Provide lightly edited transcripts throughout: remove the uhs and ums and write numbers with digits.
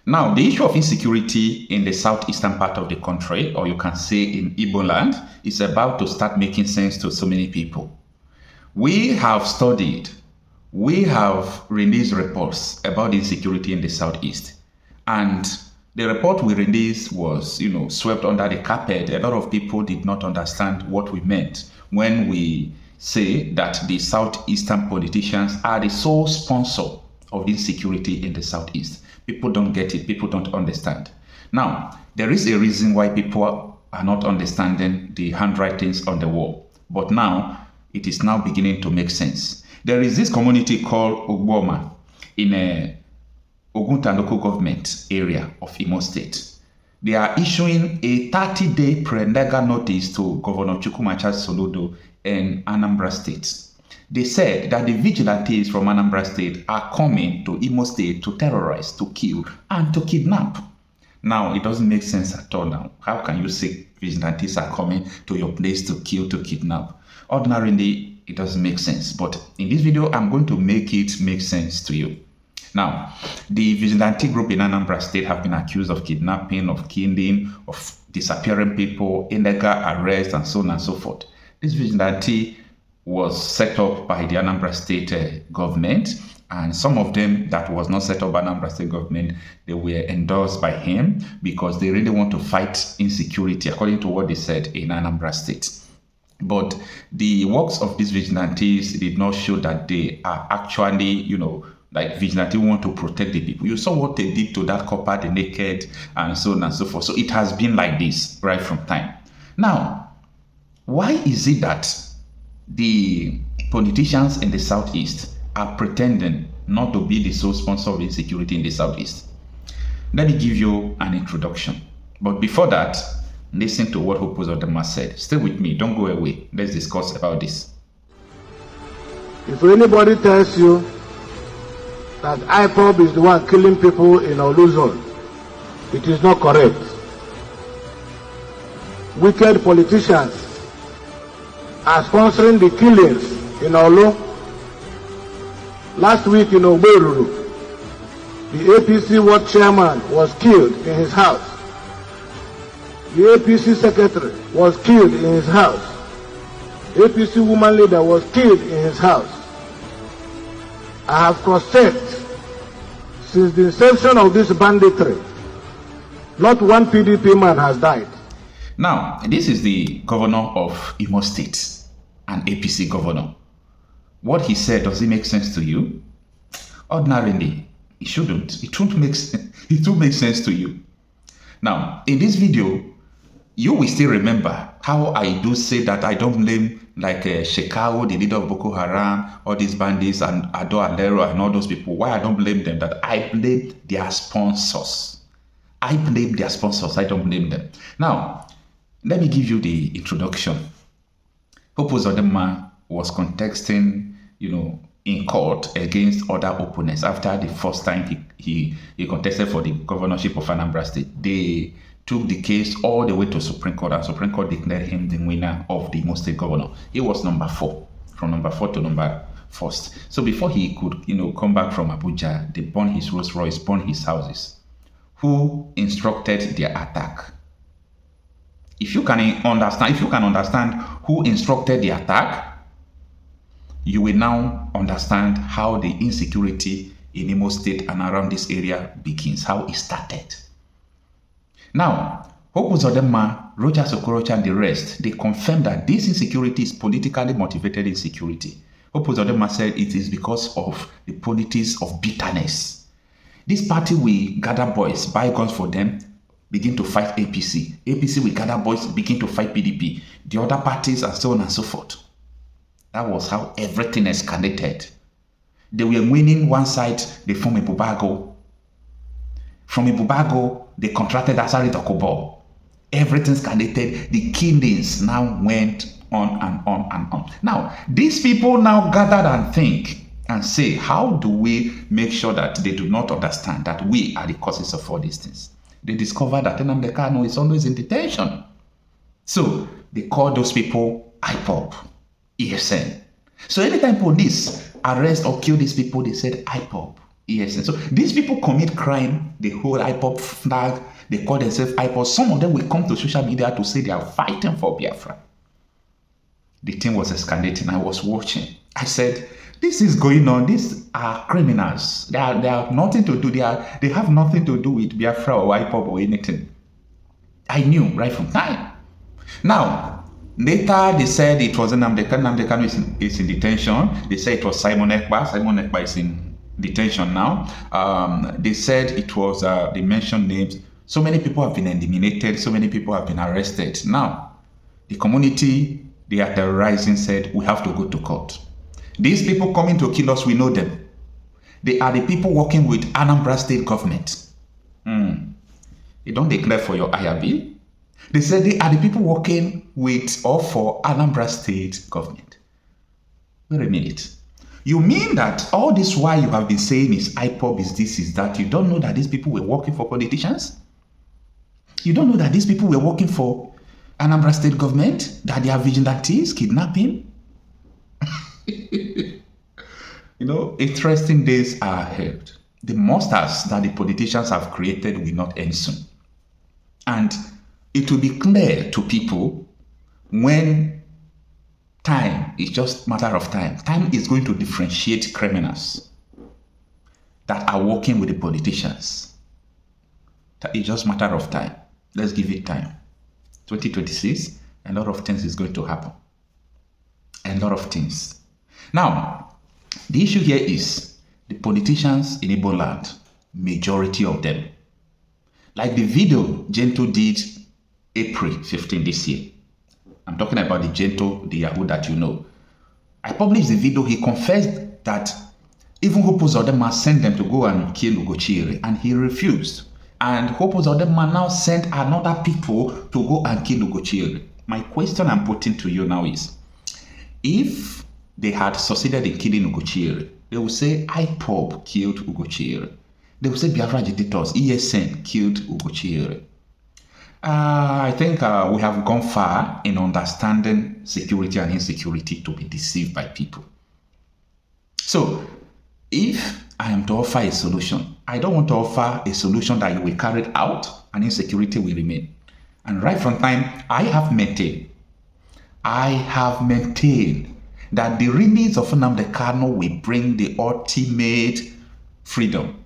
Now, the issue of insecurity in the southeastern part of the country, or you can say in Igbo land, is about to start making sense to so many people. We have studied, we have released reports about insecurity in the southeast. And the report we released was, swept under the carpet. A lot of people did not understand what we meant when we say that the southeastern politicians are the sole sponsor of insecurity in the southeast. People don't get it. People don't understand. Now, there is a reason why people are not understanding the handwritings on the wall. But now, it is now beginning to make sense. There is this community called Egbuoma in a Oguta local government area of Imo State. They are issuing a 30-day pre-legal notice to Governor Chukwuma Soludo in Anambra State. They said that the vigilantes from Anambra State are coming to Imo State to terrorize, to kill, and to kidnap. Now, it doesn't make sense at all now. How can you say vigilantes are coming to your place to kill, to kidnap? Ordinarily, it doesn't make sense. But in this video, I'm going to make it make sense to you. Now, the vigilante group in Anambra State have been accused of kidnapping, of killing, of disappearing people, illegal arrest, and so on and so forth. This vigilante was set up by the Anambra State government, and some of them that was not set up by Anambra State government, they were endorsed by him because they really want to fight insecurity, according to what they said in Anambra State. But the works of these vigilantes did not show that they are actually, like vigilante want to protect the people. You saw what they did to that copper, the naked, and so on and so forth. So it has been like this right from time. Now, why is it that the politicians in the southeast are pretending not to be the sole sponsor of insecurity in the southeast? Let me give you an introduction. But before that, listen to what Hope Uzodinma said. Stay with me, don't go away. Let's discuss about this. If anybody tells you that IPOB is the one killing people in Olu zone, it is not correct. Wicked politicians are sponsoring the killings in Olu. Last week in Oberuru, the APC ward chairman was killed in his house. The APC secretary was killed in his house. APC woman leader was killed in his house. I have cross-checked. Since the inception of this banditry, not one PDP man has died. Now, this is the governor of Imo State, an APC governor. What he said, does it make sense to you? Ordinarily, it shouldn't. It won't make sense to you. Now, in this video, you will still remember how I do say that I don't blame like Shekau, the leader of Boko Haram, all these bandits, and Ado Alero and all those people. Why I don't blame them? That I blame their sponsors. I blame their sponsors. I don't blame them. Now, let me give you the introduction. Hope Uzodinma was contesting, in court against other opponents after the first time he contested for the governorship of Anambra State. They took the case all the way to Supreme Court, and Supreme Court declared him the winner of the Imo State governor. He was number 4, from number 4 to number 1st. So before he could, come back from Abuja, they burned his Rolls Royce, burned his houses. Who instructed their attack? If you can understand who instructed the attack, you will now understand how the insecurity in Imo State and around this area begins, how it started. Now, Hope Uzodinma, Rochas Okorocha, and the rest, they confirmed that this insecurity is politically motivated insecurity. Hope Uzodinma said it is because of the politics of bitterness. This party will gather boys, buy guns for them, begin to fight APC. APC will gather boys, begin to fight PDP. The other parties, and so on and so forth. That was how everything escalated. They were winning one side, they formed a Bubago. From a Bubago, they contracted Asari Tokobo. Everything escalated. The killings now went on and on and on. Now, these people now gathered and think and say, how do we make sure that they do not understand that we are the causes of all these things? They discovered that Nnamdi Kanu is always in detention. So they call those people IPOB, ESN. So anytime police arrest or kill these people, they said IPOB. Yes, and so these people commit crime, they hold IPOB flag, they call themselves IPOB. Some of them will come to social media to say they are fighting for Biafra. The thing was escalating. I was watching. I said, this is going on. These are criminals. They have nothing to do. They have nothing to do with Biafra or IPOB or anything. I knew right from time. Now, later they said it was Nnamdi Kanu is in detention. They said it was Simon Ekpa. Simon Ekpa is in detention now. They said it was, they mentioned names. So many people have been eliminated. So many people have been arrested. Now, the community they are terrorizing said, we have to go to court. These people coming to kill us, we know them. They are the people working with Anambra state government. They don't declare for your IRB. They said they are the people working with or for Anambra state government. Wait a minute. You mean that all this while you have been saying is IPOB, is this, is that, you don't know that these people were working for politicians? You don't know that these people were working for Anambra state government, that they are vigilantes, kidnapping? Interesting days are ahead. The monsters that the politicians have created will not end soon. And it will be clear to people when time is just a matter of time. Time is going to differentiate criminals that are working with the politicians. That is just a matter of time. Let's give it time. 2026, a lot of things is going to happen. A lot of things. Now, the issue here is the politicians in Igbo land, majority of them. Like the video Gento did April 15 this year. I'm talking about the Gento, the Yahoo that you know. I published the video. He confessed that even Hope Uzodinma sent them to go and kill Ugochiri, and he refused. And Hope Uzodinma now sent another people to go and kill Ugochiri. My question I'm putting to you now is, if they had succeeded in killing Ugochiri, they will say IPOB killed Ugochiri. They will say Biafra agitators, ESN killed Ugochiri. I think we have gone far in understanding security and insecurity to be deceived by people. So, if I am to offer a solution, I don't want to offer a solution that you will carry out and insecurity will remain. And right from time, I have maintained that the release of Nnamdi Kanu will bring the ultimate freedom,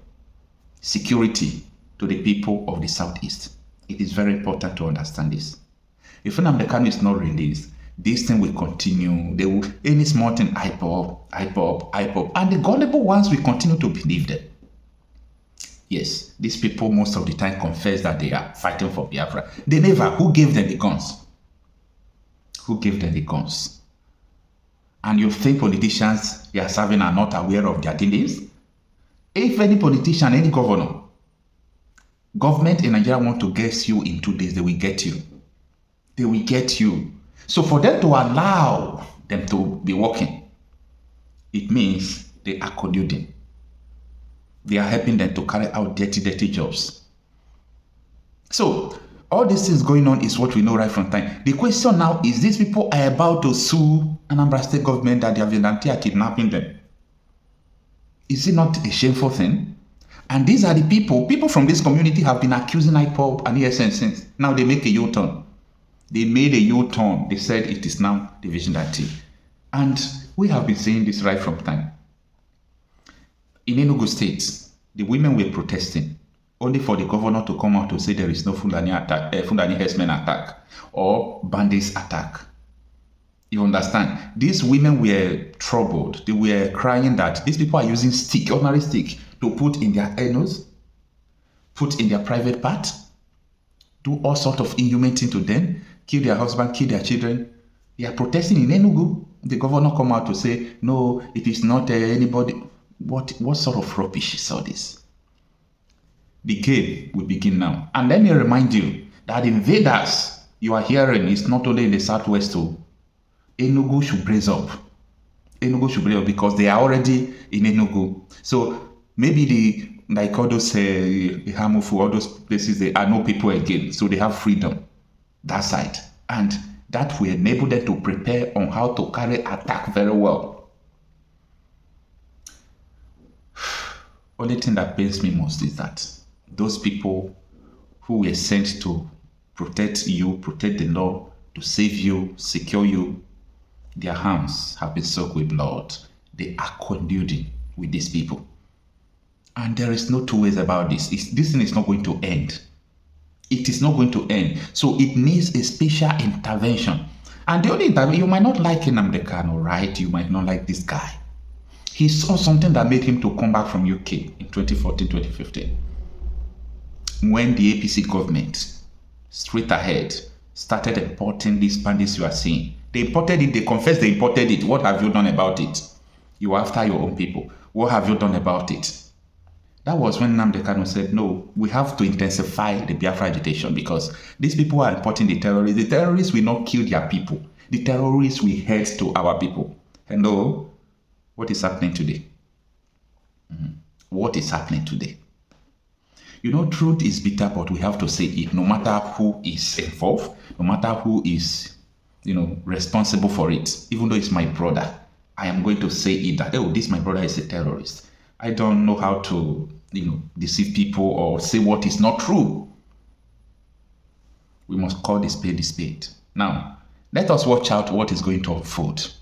security to the people of the Southeast. It is very important to understand this. If Nnamdi Kanu is not released, this thing will continue. They will, any small thing, IPOB, and the gullible ones will continue to believe them. Yes, these people most of the time confess that they are fighting for Biafra. They never. Who gave them the guns? Who gave them the guns? And you think politicians they are serving are not aware of their dealings? If any politician, any government in Nigeria want to get you in 2 days, they will get you. They will get you. So for them to allow them to be working, it means they are colluding. They are helping them to carry out dirty jobs. So all these things going on is what we know right from time. The question now is, these people are about to sue Anambra state government that they have volunteered kidnapping them. Is it not a shameful thing? And these are the people from this community have been accusing IPOB and ESN since. Now they make a U-turn. They made a U-turn. They said it is now the vigilante. And we have been saying this right from time. In Enugu State, the women were protesting only for the governor to come out to say there is no Fulani herdsmen attack or bandits attack. You understand? These women were troubled. They were crying that these people are using stick, ordinary stick, to put in their anus, put in their private part, do all sorts of inhuman things to them, kill their husband, kill their children. They are protesting in Enugu. The governor come out to say, no, it is not anybody. What sort of rubbish is all this? The game will begin now. And let me remind you that invaders you are hearing is not only in the southwest too. Enugu should brace up. Enugu should brace up because they are already in Enugu. So maybe like all those Hamufu, all those places, there are no people again. So they have freedom that side. And that will enable them to prepare on how to carry attack very well. Only thing that pains me most is that those people who were sent to protect you, protect the law, to save you, secure you, their hands have been soaked with blood. They are colluding with these people. And there is no two ways about this. This thing is not going to end. It is not going to end. So it needs a special intervention. And the only intervention, you might not like Nnamdi Kanu, right? You might not like this guy. He saw something that made him to come back from UK in 2014, 2015. When the APC government, straight ahead, started importing these bandits you are seeing. They imported it, they confessed they imported it. What have you done about it? You are after your own people. What have you done about it? That was when Nnamdi Kanu said, no, we have to intensify the Biafra agitation because these people are importing the terrorists. The terrorists will not kill their people. The terrorists will head to our people. Hello? What is happening today? What is happening today? You know, truth is bitter, but we have to say it no matter who is involved, no matter who is, responsible for it. Even though it's my brother, I am going to say it that, oh, this my brother is a terrorist. I don't know how to, deceive people or say what is not true. We must call the spade a spade. Now, let us watch out what is going to unfold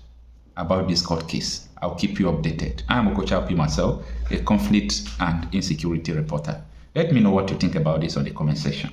about this court case. I'll keep you updated. I'm Okocha Obi myself, a conflict and insecurity reporter. Let me know what you think about this on the comment section.